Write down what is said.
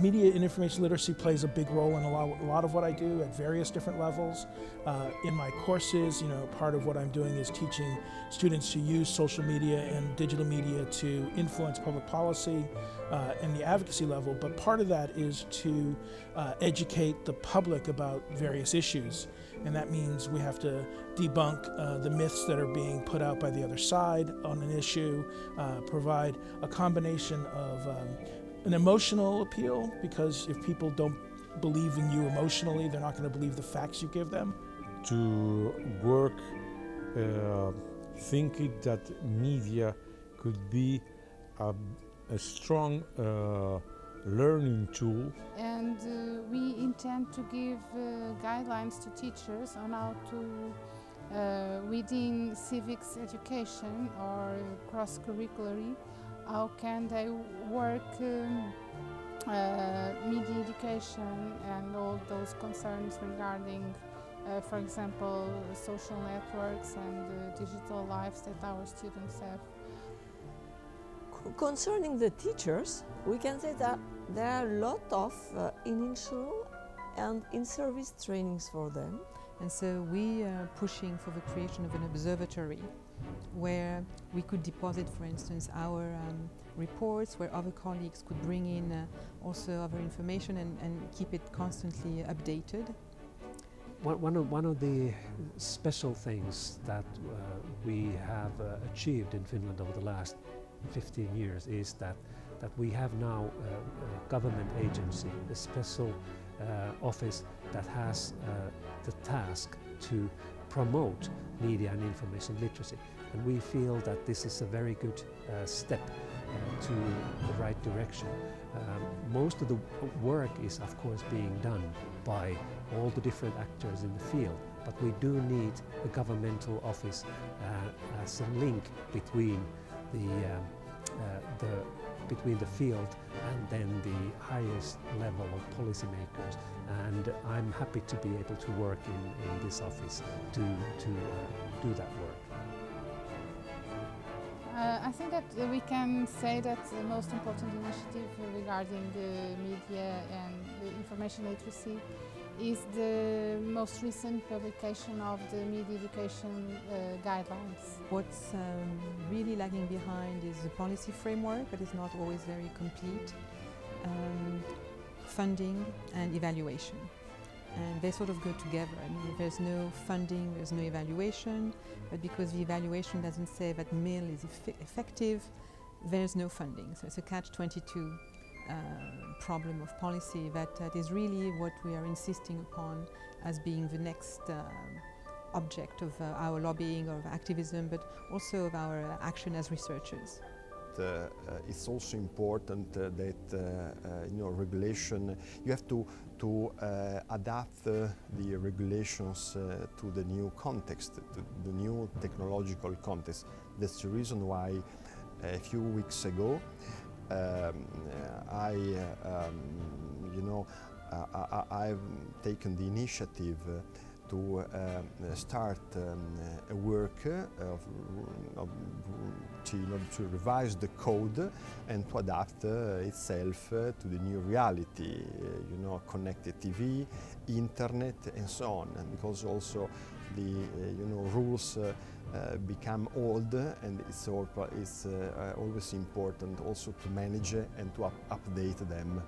Media and information literacy plays a big role in a lot of what I do at various different levels. In my courses, part of what I'm doing is teaching students to use social media and digital media to influence public policy and the advocacy level, but part of that is to educate the public about various issues. And that means we have to debunk the myths that are being put out by the other side on an issue, provide a combination of an emotional appeal, because if people don't believe in you emotionally, they're not going to believe the facts you give them. To work thinking that media could be a strong learning tool. And we intend to give guidelines to teachers on how to, within civics education or cross-curricularly, how can they work media education and all those concerns regarding, for example, social networks and digital lives that our students have. Concerning the teachers, we can say that there are a lot of initial and in-service trainings for them. And so we are pushing for the creation of an observatory where we could deposit, for instance, our reports, where other colleagues could bring in also other information and keep it constantly updated. One of the special things that we have achieved in Finland over the last 15 years is that we have now a government agency, a special office that has the task to promote media and information literacy. And we feel that this is a very good step to the right direction. Most of the work is of course being done by all the different actors in the field, but we do need a governmental office as a link between the field and then the highest level of policymakers. And I'm happy to be able to work in this office to do that work. I think that we can say that the most important initiative regarding the media and the information literacy is the most recent publication of the media education guidelines. What's really lagging behind is the policy framework, but it's not always very complete, funding and evaluation. And they sort of go together. I mean, if there's no funding, there's no evaluation, but because the evaluation doesn't say that MIL is effective, there's no funding. So it's a catch-22 problem of policy that is really what we are insisting upon as being the next object of our lobbying or of activism, but also of our action as researchers. It's also important that regulation, you have to adapt the regulations to the new context, to the new technological context. That's the reason why a few weeks ago I've taken the initiative to start a work to revise the code and to adapt itself to the new reality, connected TV, internet, and so on. And because also the rules become old, and it's always important also to manage and to update them.